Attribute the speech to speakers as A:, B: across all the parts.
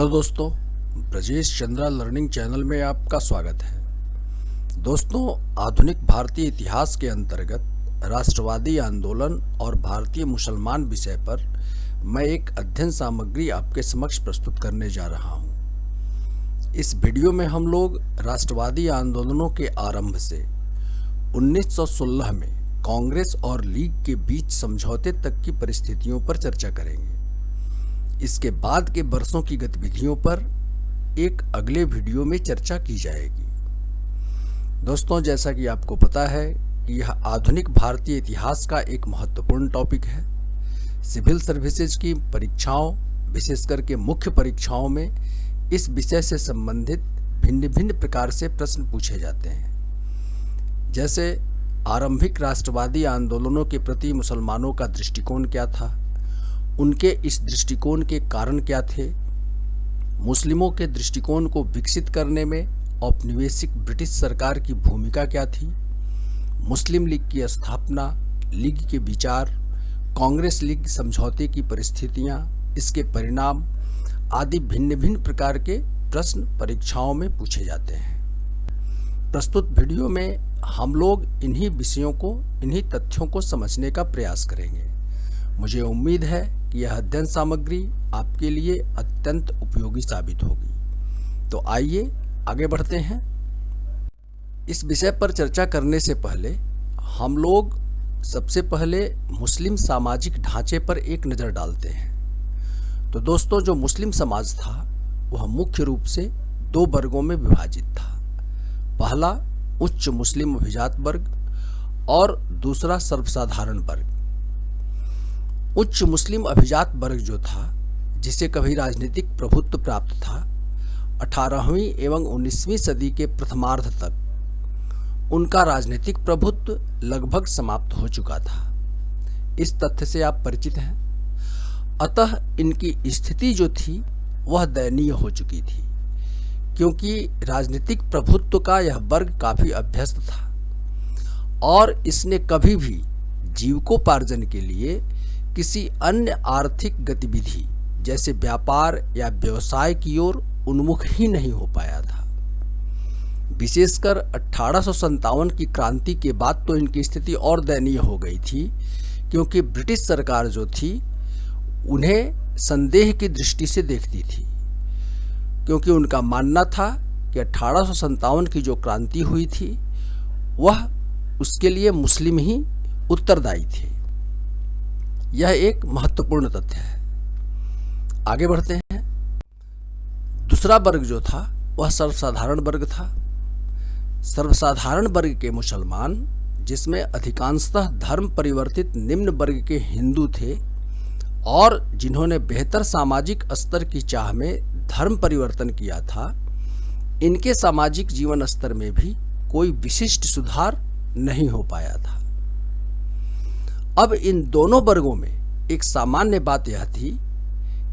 A: Hello दोस्तों, Brajesh Chandra learning channel में आपका स्वागत है। दोस्तों, आधुनिक भारतीय इतिहास के अंतर्गत राष्ट्रवादी आंदोलन और भारतीय मुसलमान विषय पर मैं एक अध्ययन सामग्री आपके समक्ष प्रस्तुत करने जा रहा हूं। इस वीडियो में हम लोग राष्ट्रवादी आंदोलनों के आरंभ से 1916 में कांग्रेस और लीग के बीच समझौते तक की परिस्थितियों पर चर्चा करेंगे। इसके बाद के वर्षों की गतिविधियों पर एक अगले वीडियो में चर्चा की जाएगी। दोस्तों, जैसा कि आपको पता है कि यह आधुनिक भारतीय इतिहास का एक महत्वपूर्ण टॉपिक है। सिविल सर्विसेज की परीक्षाओं, विशेष करके मुख्य परीक्षाओं में इस विषय से संबंधित भिन्न भिन्न प्रकार से प्रश्न पूछे जाते हैं। जैसे आरंभिक राष्ट्रवादी आंदोलनों के प्रति मुसलमानों का दृष्टिकोण क्या था, उनके इस दृष्टिकोण के कारण क्या थे, मुस्लिमों के दृष्टिकोण को विकसित करने में औपनिवेशिक ब्रिटिश सरकार की भूमिका क्या थी, मुस्लिम लीग की स्थापना, लीग के विचार, कांग्रेस लीग समझौते की परिस्थितियां, इसके परिणाम आदि भिन्न भिन्न प्रकार के प्रश्न परीक्षाओं में पूछे जाते हैं। प्रस्तुत वीडियो में हम लोग इन्हीं विषयों को, इन्हीं तथ्यों को समझने का प्रयास करेंगे। मुझे उम्मीद है कि यह अध्ययन सामग्री आपके लिए अत्यंत उपयोगी साबित होगी। तो आइए आगे बढ़ते हैं। इस विषय पर चर्चा करने से पहले हम लोग सबसे पहले मुस्लिम सामाजिक ढांचे पर एक नज़र डालते हैं। तो दोस्तों, जो मुस्लिम समाज था वह मुख्य रूप से दो वर्गों में विभाजित था। पहला उच्च मुस्लिम अभिजात वर्ग और दूसरा सर्वसाधारण वर्ग। उच्च मुस्लिम अभिजात वर्ग जो था, जिसे कभी राजनीतिक प्रभुत्व प्राप्त था, 18वीं एवं 19वीं सदी के प्रथमार्ध तक उनका राजनीतिक प्रभुत्व लगभग समाप्त हो चुका था। इस तथ्य से आप परिचित हैं। अतः इनकी स्थिति जो थी वह दयनीय हो चुकी थी, क्योंकि राजनीतिक प्रभुत्व का यह वर्ग काफी अभ्यस्त था और इसने कभी भी जीविकोपार्जन के लिए किसी अन्य आर्थिक गतिविधि जैसे व्यापार या व्यवसाय की ओर उन्मुख ही नहीं हो पाया था। विशेषकर 1857 की क्रांति के बाद तो इनकी स्थिति और दयनीय हो गई थी, क्योंकि ब्रिटिश सरकार जो थी उन्हें संदेह की दृष्टि से देखती थी, क्योंकि उनका मानना था कि 1857 की जो क्रांति हुई थी वह उसके लिए मुस्लिम ही उत्तरदायी थे। यह एक महत्वपूर्ण तथ्य है। आगे बढ़ते हैं। दूसरा वर्ग जो था वह सर्वसाधारण वर्ग था। सर्वसाधारण वर्ग के मुसलमान, जिसमें अधिकांशतः धर्म परिवर्तित निम्न वर्ग के हिंदू थे और जिन्होंने बेहतर सामाजिक स्तर की चाह में धर्म परिवर्तन किया था, इनके सामाजिक जीवन स्तर में भी कोई विशिष्ट सुधार नहीं हो पाया था। अब इन दोनों वर्गों में एक सामान्य बात यह थी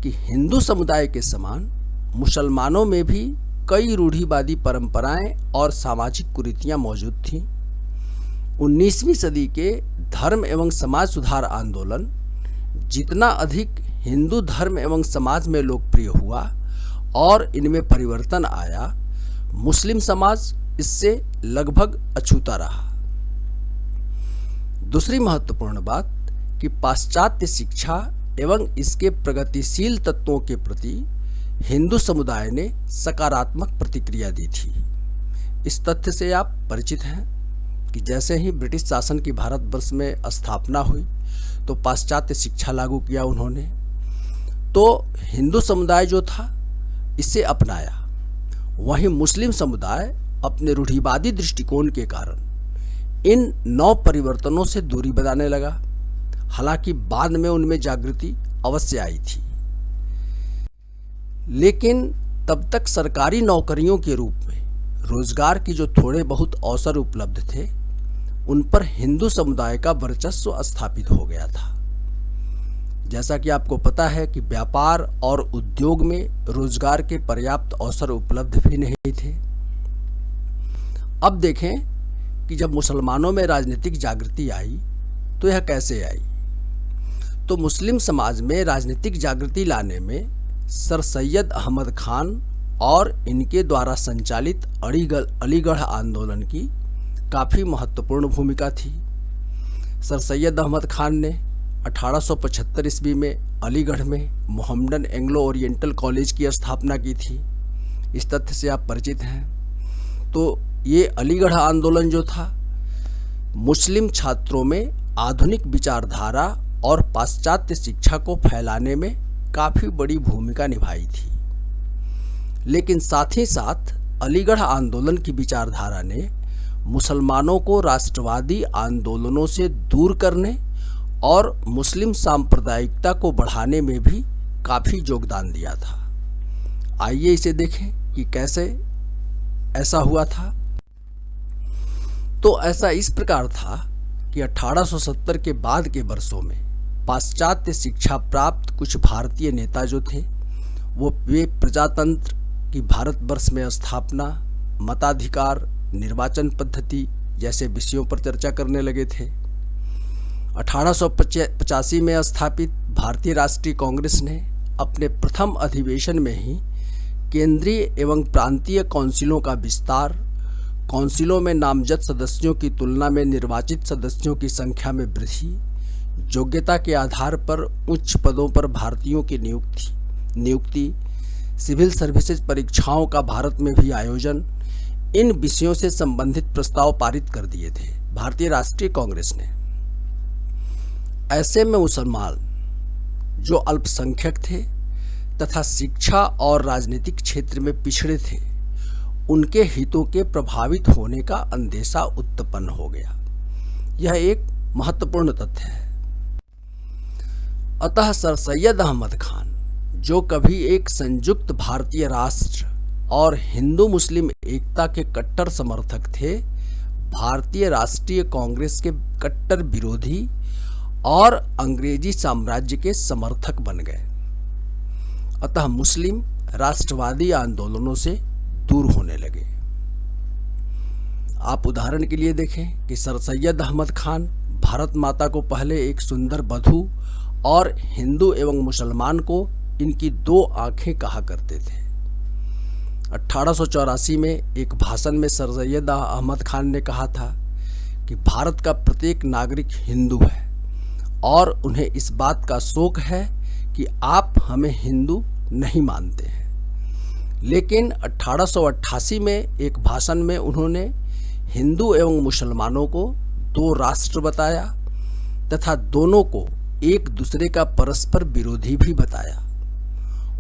A: कि हिंदू समुदाय के समान मुसलमानों में भी कई रूढ़िवादी परंपराएं और सामाजिक कुरीतियां मौजूद थीं। 19वीं सदी के धर्म एवं समाज सुधार आंदोलन जितना अधिक हिंदू धर्म एवं समाज में लोकप्रिय हुआ और इनमें परिवर्तन आया, मुस्लिम समाज इससे लगभग अछूता रहा। दूसरी महत्वपूर्ण बात कि पाश्चात्य शिक्षा एवं इसके प्रगतिशील तत्वों के प्रति हिंदू समुदाय ने सकारात्मक प्रतिक्रिया दी थी। इस तथ्य से आप परिचित हैं कि जैसे ही ब्रिटिश शासन की भारतवर्ष में स्थापना हुई तो पाश्चात्य शिक्षा लागू किया उन्होंने, तो हिंदू समुदाय जो था इसे अपनाया। वहीं मुस्लिम समुदाय अपने रूढ़िवादी दृष्टिकोण के कारण इन नौ परिवर्तनों से दूरी बनाने लगा। हालांकि बाद में उनमें जागृति अवश्य आई थी, लेकिन तब तक सरकारी नौकरियों के रूप में रोजगार की जो थोड़े बहुत अवसर उपलब्ध थे, उन पर हिंदू समुदाय का वर्चस्व स्थापित हो गया था। जैसा कि आपको पता है कि व्यापार और उद्योग में रोजगार के पर्याप्त अवसर उपलब्ध भी नहीं थे। अब देखें कि जब मुसलमानों में राजनीतिक जागृति आई तो यह कैसे आई। तो मुस्लिम समाज में राजनीतिक जागृति लाने में सर सैयद अहमद खान और इनके द्वारा संचालित अलीगढ़ आंदोलन की काफ़ी महत्वपूर्ण भूमिका थी। सर सैयद अहमद खान ने 1875 ईस्वी में अलीगढ़ में मोहम्मडन एंग्लो ओरिएंटल कॉलेज की स्थापना की थी। इस तथ्य से आप परिचित हैं। तो ये अलीगढ़ आंदोलन जो था, मुस्लिम छात्रों में आधुनिक विचारधारा और पाश्चात्य शिक्षा को फैलाने में काफ़ी बड़ी भूमिका निभाई थी। लेकिन साथ ही साथ अलीगढ़ आंदोलन की विचारधारा ने मुसलमानों को राष्ट्रवादी आंदोलनों से दूर करने और मुस्लिम सांप्रदायिकता को बढ़ाने में भी काफ़ी योगदान दिया था। आइए इसे देखें कि कैसे ऐसा हुआ था। तो ऐसा इस प्रकार था कि 1870 के बाद के वर्षों में पाश्चात्य शिक्षा प्राप्त कुछ भारतीय नेता जो थे, वे प्रजातंत्र की भारतवर्ष में स्थापना, मताधिकार, निर्वाचन पद्धति जैसे विषयों पर चर्चा करने लगे थे। 1885 में स्थापित भारतीय राष्ट्रीय कांग्रेस ने अपने प्रथम अधिवेशन में ही केंद्रीय एवं प्रांतीय काउंसिलों का विस्तार, काउंसिलों में नामजद सदस्यों की तुलना में निर्वाचित सदस्यों की संख्या में वृद्धि, योग्यता के आधार पर उच्च पदों पर भारतीयों की नियुक्ति, सिविल सर्विसेज परीक्षाओं का भारत में भी आयोजन, इन विषयों से संबंधित प्रस्ताव पारित कर दिए थे भारतीय राष्ट्रीय कांग्रेस ने। ऐसे में मुसलमान जो अल्पसंख्यक थे तथा शिक्षा और राजनीतिक क्षेत्र में पिछड़े थे, उनके हितों के प्रभावित होने का अंदेशा उत्पन्न हो गया। यह एक महत्वपूर्ण तथ्य है। अतः सर सैयद अहमद खान, जो कभी एक संयुक्त भारतीय राष्ट्र और हिंदू मुस्लिम एकता के कट्टर समर्थक थे, भारतीय राष्ट्रीय कांग्रेस के कट्टर विरोधी और अंग्रेजी साम्राज्य के समर्थक बन गए। अतः मुस्लिम राष्ट्रवादी आंदोलनों से दूर होने लगे। आप उदाहरण के लिए देखें कि सर सैयद अहमद खान भारत माता को पहले एक सुंदर वधू और हिंदू एवं मुसलमान को इनकी दो आंखें कहा करते थे। 1884 में एक भाषण में सर सैयद अहमद खान ने कहा था कि भारत का प्रत्येक नागरिक हिंदू है और उन्हें इस बात का शोक है कि आप हमें हिंदू नहीं मानते हैं। लेकिन 1888 में एक भाषण में उन्होंने हिंदू एवं मुसलमानों को दो राष्ट्र बताया तथा दोनों को एक दूसरे का परस्पर विरोधी भी बताया।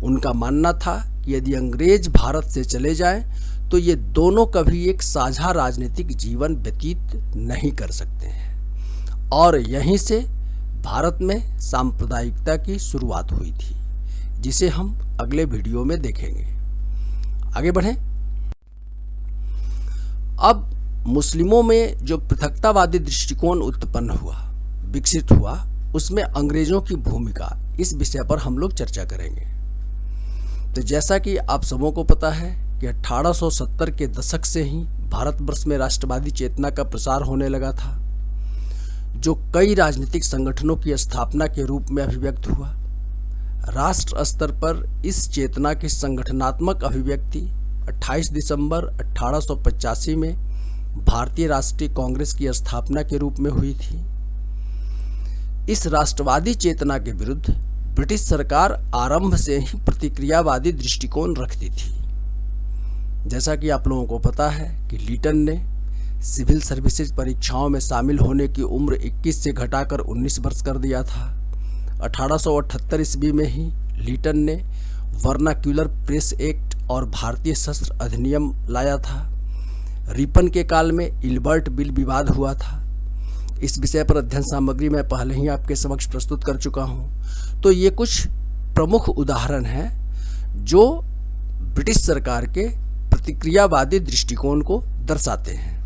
A: उनका मानना था कि यदि अंग्रेज भारत से चले जाएं तो ये दोनों कभी एक साझा राजनीतिक जीवन व्यतीत नहीं कर सकते हैं, और यहीं से भारत में सांप्रदायिकता की शुरुआत हुई थी, जिसे हम अगले वीडियो में देखेंगे। आगे बढ़ें। अब मुस्लिमों में जो पृथकतावादी दृष्टिकोण उत्पन्न हुआ, विकसित हुआ, उसमें अंग्रेजों की भूमिका, इस विषय पर हम लोग चर्चा करेंगे। तो जैसा कि आप सबों को पता है कि 1870 के दशक से ही भारतवर्ष में राष्ट्रवादी चेतना का प्रसार होने लगा था, जो कई राजनीतिक संगठनों की स्थापना के रूप में अभिव्यक्त हुआ। राष्ट्र स्तर पर इस चेतना की संगठनात्मक अभिव्यक्ति 28 दिसंबर 1885 में भारतीय राष्ट्रीय कांग्रेस की स्थापना के रूप में हुई थी। इस राष्ट्रवादी चेतना के विरुद्ध ब्रिटिश सरकार आरंभ से ही प्रतिक्रियावादी दृष्टिकोण रखती थी। जैसा कि आप लोगों को पता है कि लीटन ने सिविल सर्विसेज परीक्षाओं में शामिल होने की उम्र 21 से घटाकर 19 वर्ष कर दिया था। 1878 ईस्वी में ही लीटन ने वर्नाक्यूलर प्रेस एक्ट और भारतीय शस्त्र अधिनियम लाया था। रिपन के काल में इल्बर्ट बिल विवाद हुआ था। इस विषय पर अध्ययन सामग्री मैं पहले ही आपके समक्ष प्रस्तुत कर चुका हूं। तो ये कुछ प्रमुख उदाहरण हैं जो ब्रिटिश सरकार के प्रतिक्रियावादी दृष्टिकोण को दर्शाते हैं।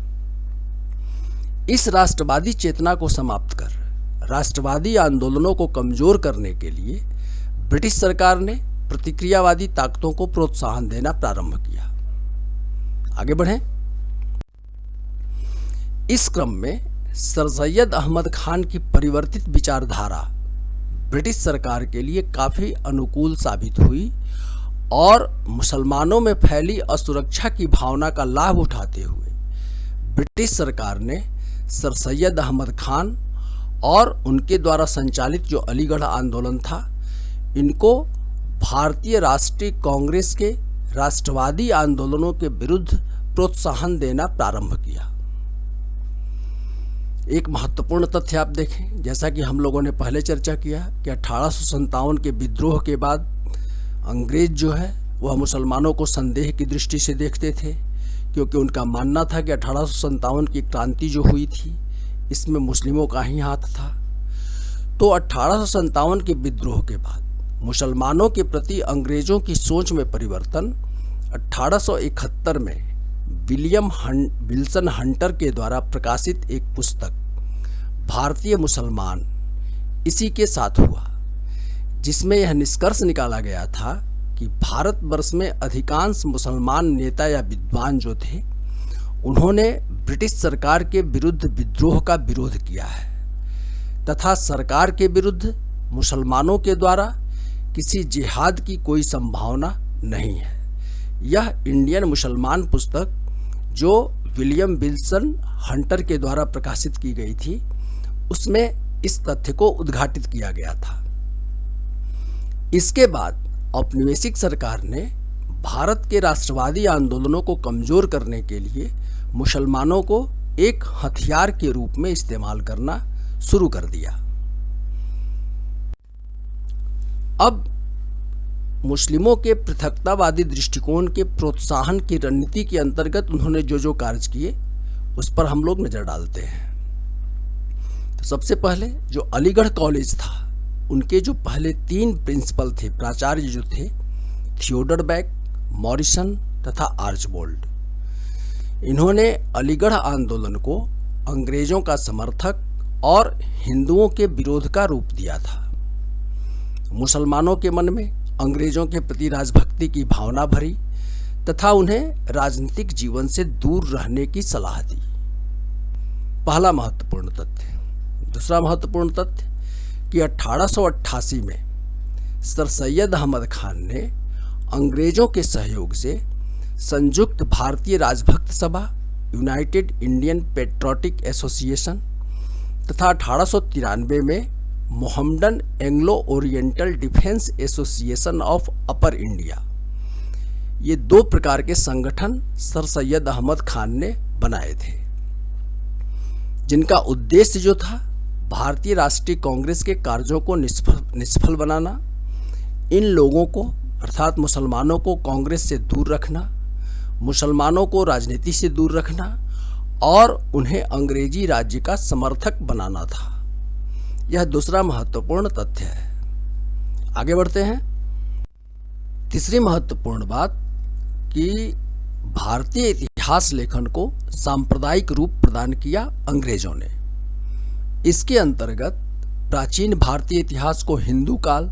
A: इस राष्ट्रवादी चेतना को समाप्त कर राष्ट्रवादी आंदोलनों को कमजोर करने के लिए ब्रिटिश सरकार ने प्रतिक्रियावादी ताकतों को प्रोत्साहन देना प्रारंभ किया। आगे बढ़ें। इस क्रम में सर सैयद अहमद खान की परिवर्तित विचारधारा ब्रिटिश सरकार के लिए काफ़ी अनुकूल साबित हुई और मुसलमानों में फैली असुरक्षा की भावना का लाभ उठाते हुए ब्रिटिश सरकार ने सर सैयद अहमद खान और उनके द्वारा संचालित जो अलीगढ़ आंदोलन था, इनको भारतीय राष्ट्रीय कांग्रेस के राष्ट्रवादी आंदोलनों के विरुद्ध प्रोत्साहन देना प्रारंभ किया। एक महत्वपूर्ण तथ्य आप देखें, जैसा कि हम लोगों ने पहले चर्चा किया कि 1857 के विद्रोह के बाद अंग्रेज जो है वह मुसलमानों को संदेह की दृष्टि से देखते थे, क्योंकि उनका मानना था कि 1857 की क्रांति जो हुई थी इसमें मुस्लिमों का ही हाथ था। तो 1857 के विद्रोह के बाद मुसलमानों के प्रति अंग्रेजों की सोच में परिवर्तन 1871 में विल्सन हंटर के द्वारा प्रकाशित एक पुस्तक भारतीय मुसलमान इसी के साथ हुआ, जिसमें यह निष्कर्ष निकाला गया था कि भारतवर्ष में अधिकांश मुसलमान नेता या विद्वान जो थे उन्होंने ब्रिटिश सरकार के विरुद्ध विद्रोह का विरोध किया है तथा सरकार के विरुद्ध मुसलमानों के द्वारा किसी जिहाद की कोई संभावना नहीं है। यह इंडियन मुसलमान पुस्तक जो विलियम विल्सन हंटर के द्वारा प्रकाशित की गई थी, उसमें इस तथ्य को उद्घाटित किया गया था। इसके बाद औपनिवेशिक सरकार ने भारत के राष्ट्रवादी आंदोलनों को कमजोर करने के लिए मुसलमानों को एक हथियार के रूप में इस्तेमाल करना शुरू कर दिया। अब मुस्लिमों के पृथकतावादी दृष्टिकोण के प्रोत्साहन की रणनीति के अंतर्गत उन्होंने जो कार्य किए उस पर हम लोग नजर डालते हैं। तो सबसे पहले जो अलीगढ़ कॉलेज था, उनके जो पहले 3 प्रिंसिपल थे, प्राचार्य जो थे, थियोडर बेक, मॉरिसन तथा आर्चबोल्ड, इन्होंने अलीगढ़ आंदोलन को अंग्रेजों का समर्थक और हिंदुओं के विरोध का रूप दिया था। मुसलमानों के मन में अंग्रेजों के प्रति राजभक्ति की भावना भरी तथा उन्हें राजनीतिक जीवन से दूर रहने की सलाह दी। पहला महत्वपूर्ण तथ्य। दूसरा महत्वपूर्ण तथ्य कि 1888 में सर सैयद अहमद खान ने अंग्रेजों के सहयोग से संयुक्त भारतीय राजभक्त सभा, यूनाइटेड इंडियन पेट्रोटिक एसोसिएशन तथा 1893 में Mohammedan Anglo oriental defence association of upper India, ये 2 प्रकार के संगठन सर सैयद अहमद खान ने बनाए थे, जिनका उद्देश्य जो था भारतीय राष्ट्रीय कांग्रेस के कार्यों को निष्फल बनाना, इन लोगों को अर्थात मुसलमानों को कांग्रेस से दूर रखना, मुसलमानों को राजनीति से दूर रखना और उन्हें अंग्रेजी राज्य का समर्थक बनाना था। यह दूसरा महत्वपूर्ण तथ्य है। आगे बढ़ते हैं। तीसरी महत्वपूर्ण बात कि भारतीय इतिहास लेखन को सांप्रदायिक रूप प्रदान किया अंग्रेजों ने। इसके अंतर्गत प्राचीन भारतीय इतिहास को हिंदू काल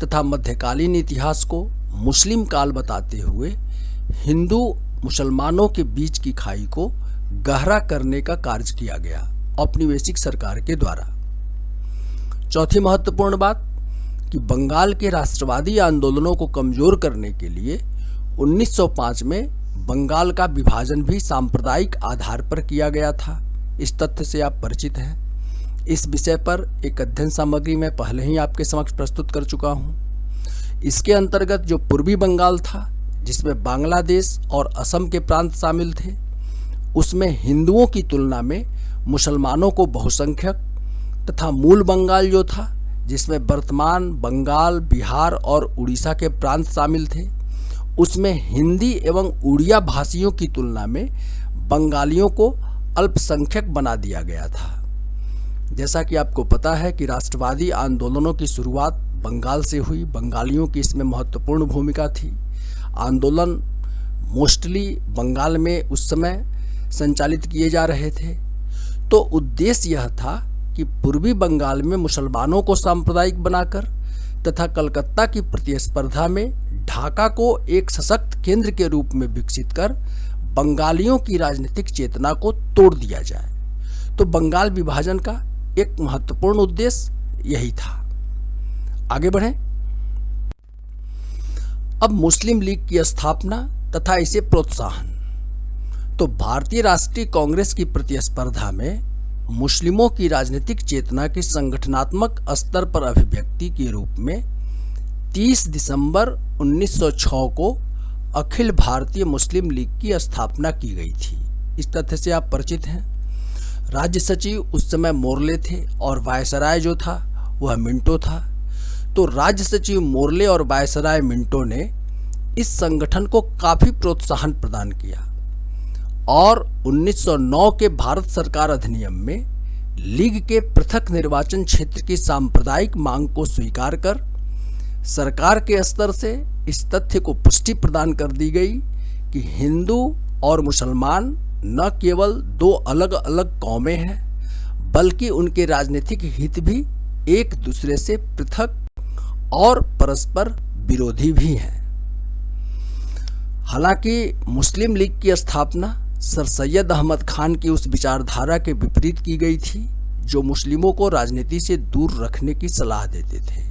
A: तथा मध्यकालीन इतिहास को मुस्लिम काल बताते हुए हिंदू मुसलमानों के बीच की खाई को गहरा करने का कार्य किया गया औपनिवेशिक सरकार के द्वारा। चौथी महत्वपूर्ण बात कि बंगाल के राष्ट्रवादी आंदोलनों को कमजोर करने के लिए 1905 में बंगाल का विभाजन भी सांप्रदायिक आधार पर किया गया था। इस तथ्य से आप परिचित हैं। इस विषय पर एक अध्ययन सामग्री मैं पहले ही आपके समक्ष प्रस्तुत कर चुका हूँ। इसके अंतर्गत जो पूर्वी बंगाल था, जिसमें बांग्लादेश और असम के प्रांत शामिल थे, उसमें हिंदुओं की तुलना में मुसलमानों को बहुसंख्यक तथा मूल बंगाल जो था, जिसमें वर्तमान बंगाल, बिहार और उड़ीसा के प्रांत शामिल थे, उसमें हिंदी एवं उड़िया भाषियों की तुलना में बंगालियों को अल्पसंख्यक बना दिया गया था। जैसा कि आपको पता है कि राष्ट्रवादी आंदोलनों की शुरुआत बंगाल से हुई, बंगालियों की इसमें महत्वपूर्ण भूमिका थी। आंदोलन मोस्टली बंगाल में उस समय संचालित किए जा रहे थे। तो उद्देश्य यह था कि पूर्वी बंगाल में मुसलमानों को सांप्रदायिक बनाकर तथा कलकत्ता की प्रतिस्पर्धा में ढाका को एक सशक्त केंद्र के रूप में विकसित कर बंगालियों की राजनीतिक चेतना को तोड़ दिया जाए। तो बंगाल विभाजन का एक महत्वपूर्ण उद्देश्य यही था। आगे बढ़ें। अब मुस्लिम लीग की स्थापना तथा इसे प्रोत्साहन। तो भारतीय राष्ट्रीय कांग्रेस की प्रतिस्पर्धा में मुस्लिमों की राजनीतिक चेतना की संगठनात्मक स्तर पर अभिव्यक्ति के रूप में 30 दिसंबर 1906 को अखिल भारतीय मुस्लिम लीग की स्थापना की गई थी। इस तथ्य से आप परिचित हैं। राज्य सचिव उस समय मोर्ले थे और वायसराय जो था वह मिंटो था। तो राज्य सचिव मोर्ले और वायसराय मिंटो ने इस संगठन को काफी प्रोत्साहन प्रदान किया और 1909 के भारत सरकार अधिनियम में लीग के पृथक निर्वाचन क्षेत्र की सांप्रदायिक मांग को स्वीकार कर सरकार के स्तर से इस तथ्य को पुष्टि प्रदान कर दी गई कि हिंदू और मुसलमान न केवल दो अलग अलग कौमें हैं बल्कि उनके राजनीतिक हित भी एक दूसरे से पृथक और परस्पर विरोधी भी हैं। हालांकि मुस्लिम लीग की स्थापना सर सैयद अहमद खान की उस विचारधारा के विपरीत की गई थी जो मुस्लिमों को राजनीति से दूर रखने की सलाह देते थे।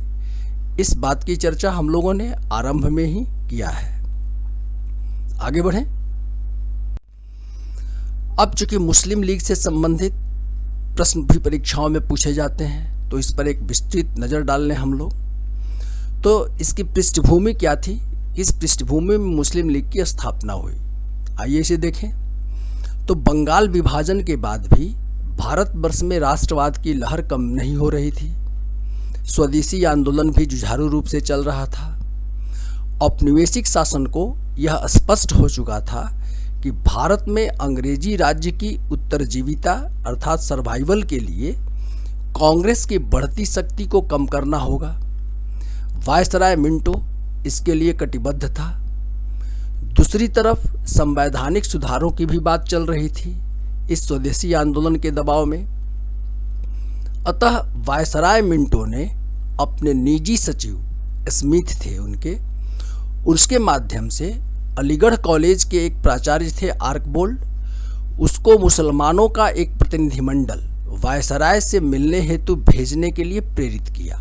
A: इस बात की चर्चा हम लोगों ने आरंभ में ही किया है। आगे बढ़ें। अब चूंकि मुस्लिम लीग से संबंधित प्रश्न भी परीक्षाओं में पूछे जाते हैं तो इस पर एक विस्तृत नज़र डाल लें हम लोग। तो इसकी पृष्ठभूमि क्या थी, इस पृष्ठभूमि में मुस्लिम लीग की स्थापना हुई। आइए इसे देखें। तो बंगाल विभाजन के बाद भी भारतवर्ष में राष्ट्रवाद की लहर कम नहीं हो रही थी। स्वदेशी आंदोलन भी जुझारू रूप से चल रहा था। औपनिवेशिक शासन को यह स्पष्ट हो चुका था कि भारत में अंग्रेजी राज्य की उत्तरजीविता अर्थात सर्वाइवल के लिए कांग्रेस की बढ़ती शक्ति को कम करना होगा। वायसराय मिंटो इसके लिए कटिबद्ध था। दूसरी तरफ संवैधानिक सुधारों की भी बात चल रही थी इस स्वदेशी आंदोलन के दबाव में। अतः वायसराय मिंटो ने अपने निजी सचिव स्मिथ थे उसके माध्यम से अलीगढ़ कॉलेज के एक प्राचार्य थे आर्कबोल्ड, उसको मुसलमानों का एक प्रतिनिधिमंडल वायसराय से मिलने हेतु भेजने के लिए प्रेरित किया।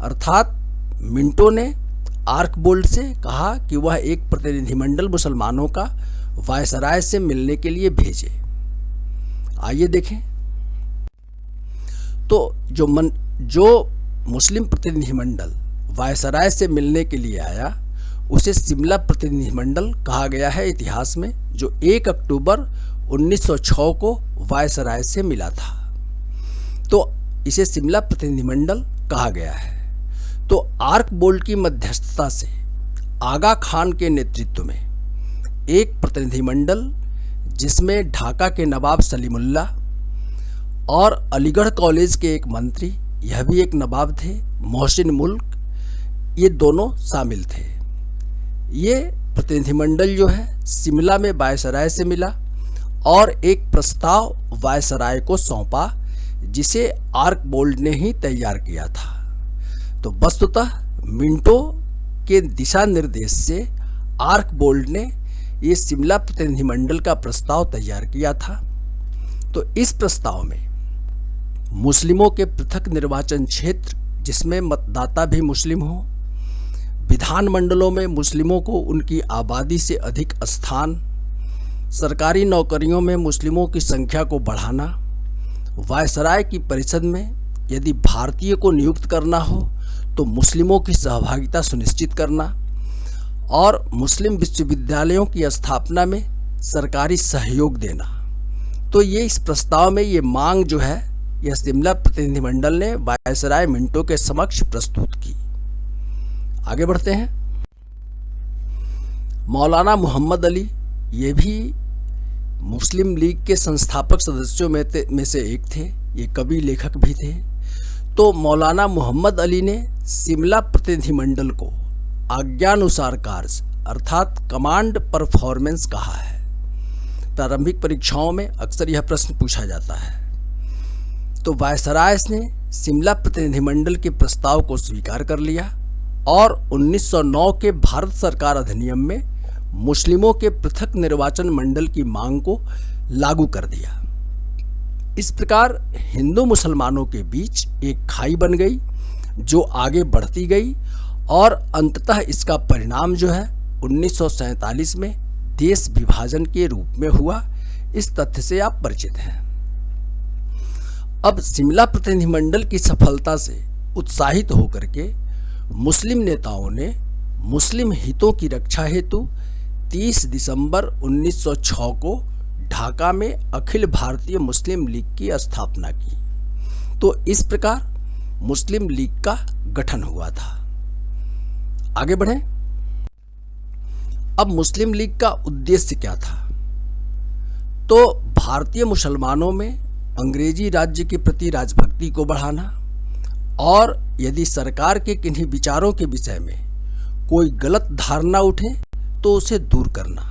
A: अर्थात मिंटो ने आर्कबोल्ड से कहा कि वह एक प्रतिनिधिमंडल मुसलमानों का वायसराय से मिलने के लिए भेजे। आइए देखें। तो जो मुस्लिम प्रतिनिधिमंडल वायसराय से मिलने के लिए आया उसे शिमला प्रतिनिधिमंडल कहा गया है इतिहास में, जो 1 अक्टूबर 1906 को वायसराय से मिला था। तो इसे शिमला प्रतिनिधिमंडल कहा गया है। तो आर्कबोल्ड की मध्यस्थता से आगा खान के नेतृत्व में एक प्रतिनिधिमंडल जिसमें ढाका के नवाब सलीमुल्लाह और अलीगढ़ कॉलेज के एक मंत्री, यह भी एक नवाब थे, मोहसिन मुल्क, ये दोनों शामिल थे। ये प्रतिनिधिमंडल जो है शिमला में वायसराय से मिला और एक प्रस्ताव वायसराय को सौंपा जिसे आर्कबोल्ड ने ही तैयार किया था। तो वस्तुतः मिंटो के दिशा निर्देश से आर्कबोल्ड ने ये शिमला प्रतिनिधिमंडल का प्रस्ताव तैयार किया था। तो इस प्रस्ताव में मुस्लिमों के पृथक निर्वाचन क्षेत्र जिसमें मतदाता भी मुस्लिम हो, विधानमंडलों में मुस्लिमों को उनकी आबादी से अधिक स्थान, सरकारी नौकरियों में मुस्लिमों की संख्या को बढ़ाना, वायसराय की परिषद में यदि भारतीय को नियुक्त करना हो तो मुस्लिमों की सहभागिता सुनिश्चित करना और मुस्लिम विश्वविद्यालयों की स्थापना में सरकारी सहयोग देना। तो ये इस प्रस्ताव में ये मांग जो है यह शिमला प्रतिनिधिमंडल ने वायसराय मिंटो के समक्ष प्रस्तुत की। आगे बढ़ते हैं। मौलाना मोहम्मद अली ये भी मुस्लिम लीग के संस्थापक सदस्यों में से एक थे, ये कवि लेखक भी थे। तो मौलाना मोहम्मद अली ने शिमला प्रतिनिधिमंडल को आज्ञानुसार कार्य अर्थात कमांड परफॉर्मेंस कहा है। प्रारंभिक परीक्षाओं में अक्सर यह प्रश्न पूछा जाता है। तो वायसराय ने शिमला प्रतिनिधिमंडल के प्रस्ताव को स्वीकार कर लिया और 1909 के भारत सरकार अधिनियम में मुस्लिमों के पृथक निर्वाचन मंडल की मांग को लागू कर दिया। इस प्रकार हिंदू मुसलमानों के बीच एक खाई बन गई जो आगे बढ़ती गई और अंततः इसका परिणाम जो है 1947 में देश विभाजन के रूप में हुआ। इस तथ्य से आप परिचित हैं। अब शिमला प्रतिनिधिमंडल की सफलता से उत्साहित होकर के मुस्लिम नेताओं ने मुस्लिम हितों की रक्षा हेतु 30 दिसंबर 1906 को ढाका में अखिल भारतीय मुस्लिम लीग की स्थापना की। तो इस प्रकार मुस्लिम लीग का गठन हुआ था। आगे बढ़ें। अब मुस्लिम लीग का उद्देश्य क्या था? तो भारतीय मुसलमानों में अंग्रेजी राज्य के प्रति राजभक्ति को बढ़ाना और यदि सरकार के किन्हीं विचारों के विषय में कोई गलत धारणा उठे तो उसे दूर करना,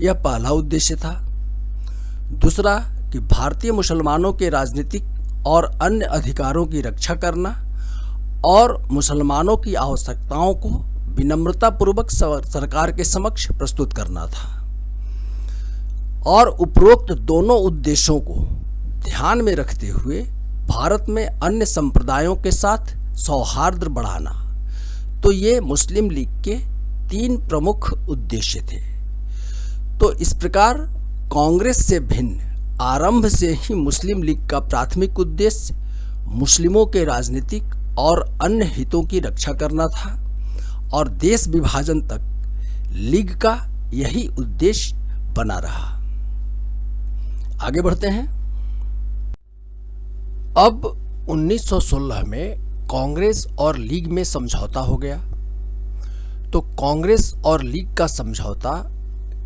A: यह पहला उद्देश्य था। दूसरा कि भारतीय मुसलमानों के राजनीतिक और अन्य अधिकारों की रक्षा करना और मुसलमानों की आवश्यकताओं को विनम्रतापूर्वक सरकार के समक्ष प्रस्तुत करना था। और उपरोक्त दोनों उद्देश्यों को ध्यान में रखते हुए भारत में अन्य संप्रदायों के साथ सौहार्द बढ़ाना, तो ये मुस्लिम लीग के 3 प्रमुख उद्देश्य थे। तो इस प्रकार कांग्रेस से भिन्न आरंभ से ही मुस्लिम लीग का प्राथमिक उद्देश्य मुस्लिमों के राजनीतिक और अन्य हितों की रक्षा करना था और देश विभाजन तक लीग का यही उद्देश्य बना रहा। आगे बढ़ते हैं। अब 1916 में कांग्रेस और लीग में समझौता हो गया। तो कांग्रेस और लीग का समझौता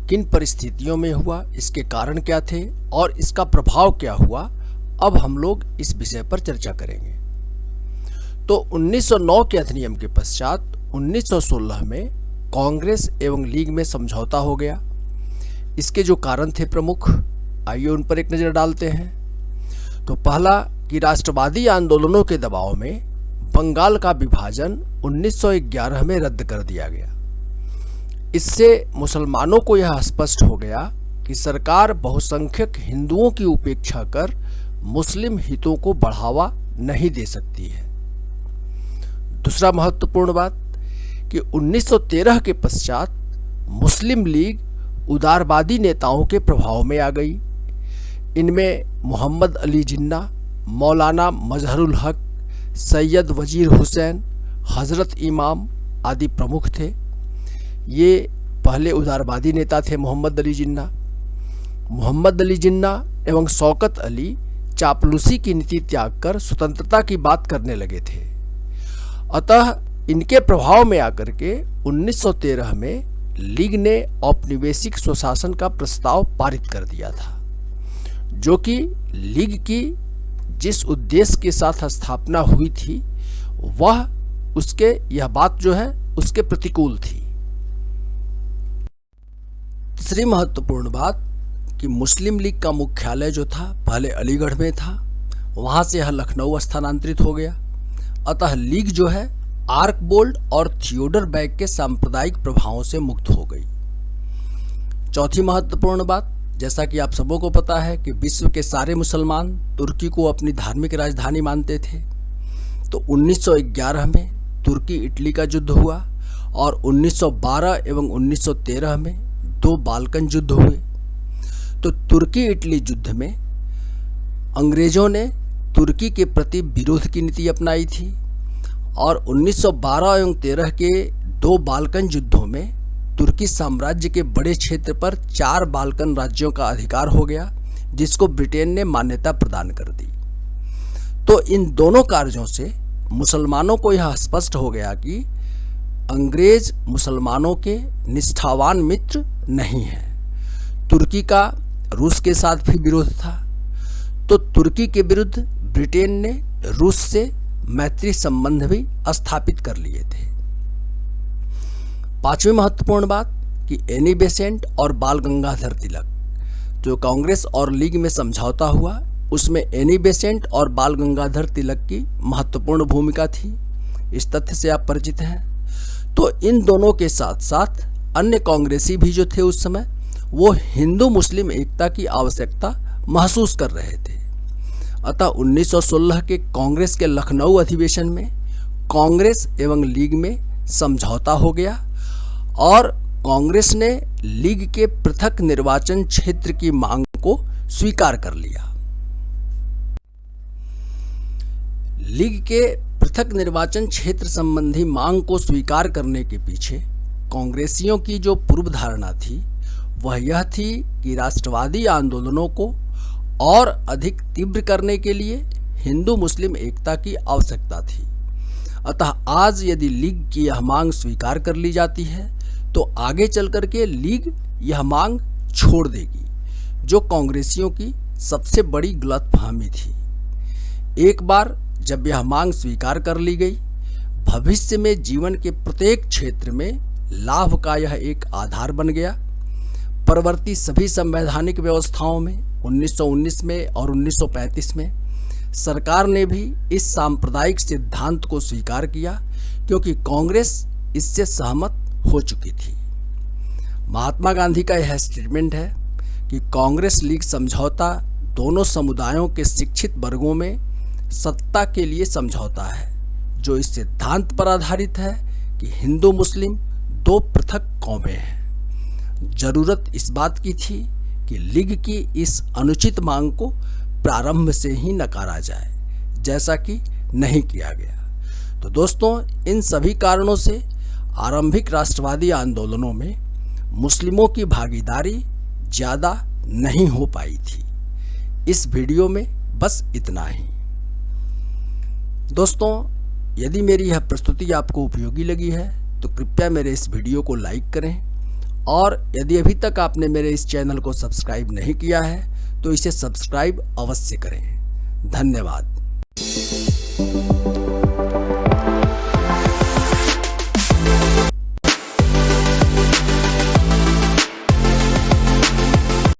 A: किन परिस्थितियों में हुआ, इसके कारण क्या थे और इसका प्रभाव क्या हुआ, अब हम लोग इस विषय पर चर्चा करेंगे। तो 1909 के अधिनियम के पश्चात 1916 में कांग्रेस एवं लीग में समझौता हो गया। इसके जो कारण थे प्रमुख, आइए उन पर एक नज़र डालते हैं। तो पहला कि राष्ट्रवादी आंदोलनों के दबाव में बंगाल का विभाजन 1911 में रद्द कर दिया गया। इससे मुसलमानों को यह स्पष्ट हो गया कि सरकार बहुसंख्यक हिंदुओं की उपेक्षा कर मुस्लिम हितों को बढ़ावा नहीं दे सकती है। दूसरा महत्वपूर्ण बात कि 1913 के पश्चात मुस्लिम लीग उदारवादी नेताओं के प्रभाव में आ गई। इनमें मोहम्मद अली जिन्ना, मौलाना मजहरुल हक, सैयद वजीर हुसैन, हजरत इमाम आदि प्रमुख थे। ये पहले उदारवादी नेता थे मोहम्मद अली जिन्ना एवं शौकत अली चापलूसी की नीति त्याग कर स्वतंत्रता की बात करने लगे थे। अतः इनके प्रभाव में आकर के 1913 में लीग ने औपनिवेशिक स्वशासन का प्रस्ताव पारित कर दिया था, जो कि लीग की जिस उद्देश्य के साथ स्थापना हुई थी वह उसके यह बात जो है उसके प्रतिकूल थी। तीसरी महत्वपूर्ण बात कि मुस्लिम लीग का मुख्यालय जो था पहले अलीगढ़ में था, वहां से यह लखनऊ स्थानांतरित हो गया। अतः लीग जो है आर्कबोल्ड और थियोडर बैग के सांप्रदायिक प्रभावों से मुक्त हो गई। चौथी महत्वपूर्ण बात, जैसा कि आप सबों को पता है कि विश्व के सारे मुसलमान तुर्की को अपनी धार्मिक राजधानी मानते थे। तो 1911 में तुर्की इटली का युद्ध हुआ और 1912 एवं 1913 में 2 बाल्कन युद्ध हुए। तो तुर्की इटली युद्ध में अंग्रेजों ने तुर्की के प्रति विरोध की नीति अपनाई थी और 1912 एवं 13 के 2 बाल्कन युद्धों में तुर्की साम्राज्य के बड़े क्षेत्र पर 4 बाल्कन राज्यों का अधिकार हो गया, जिसको ब्रिटेन ने मान्यता प्रदान कर दी। तो इन दोनों कार्यों से मुसलमानों को यह स्पष्ट हो गया कि अंग्रेज मुसलमानों के निष्ठावान मित्र नहीं है। तुर्की का रूस के साथ भी विरोध था, तो तुर्की के विरुद्ध ब्रिटेन ने रूस से मैत्री संबंध भी स्थापित कर लिए थे। पांचवी महत्वपूर्ण बात कि एनी बेसेंट और बाल गंगाधर तिलक, जो कांग्रेस और लीग में समझौता हुआ उसमें एनी बेसेंट और बाल गंगाधर तिलक की महत्वपूर्ण भूमिका थी। इस तथ्य से आप परिचित हैं। तो इन दोनों के साथ साथ अन्य कांग्रेसी भी जो थे उस समय, वो हिंदू मुस्लिम एकता की आवश्यकता महसूस कर रहे थे। अतः 1916 के कांग्रेस के लखनऊ अधिवेशन में कांग्रेस एवं लीग में समझौता हो गया और कांग्रेस ने लीग के पृथक निर्वाचन क्षेत्र की मांग को स्वीकार कर लिया। लीग के पृथक निर्वाचन क्षेत्र संबंधी मांग को स्वीकार करने के पीछे कांग्रेसियों की जो पूर्व धारणा थी वह यह थी कि राष्ट्रवादी आंदोलनों को और अधिक तीव्र करने के लिए हिंदू मुस्लिम एकता की आवश्यकता थी। अतः आज यदि लीग की यह मांग स्वीकार कर ली जाती है तो आगे चल कर के लीग यह मांग छोड़ देगी, जो कांग्रेसियों की सबसे बड़ी गलतफहमी थी। एक बार जब यह मांग स्वीकार कर ली गई, भविष्य में जीवन के प्रत्येक क्षेत्र में लाभ का यह एक आधार बन गया। परवर्ती सभी संवैधानिक व्यवस्थाओं में 1919 में और 1935 में सरकार ने भी इस सांप्रदायिक सिद्धांत को स्वीकार किया, क्योंकि कांग्रेस इससे सहमत हो चुकी थी। महात्मा गांधी का यह स्टेटमेंट है कि कांग्रेस लीग समझौता दोनों समुदायों के शिक्षित वर्गों में सत्ता के लिए समझौता है, जो इस सिद्धांत पर आधारित है कि हिंदू मुस्लिम दो पृथक कौमें हैं। जरूरत इस बात की थी कि लीग की इस अनुचित मांग को प्रारंभ से ही नकारा जाए, जैसा कि नहीं किया गया। तो दोस्तों, इन सभी कारणों से आरंभिक राष्ट्रवादी आंदोलनों में मुस्लिमों की भागीदारी ज़्यादा नहीं हो पाई थी। इस वीडियो में बस इतना ही। दोस्तों, यदि मेरी यह प्रस्तुति आपको उपयोगी लगी है तो कृपया मेरे इस वीडियो को लाइक करें, और यदि अभी तक आपने मेरे इस चैनल को सब्सक्राइब नहीं किया है तो इसे सब्सक्राइब अवश्य करें। धन्यवाद।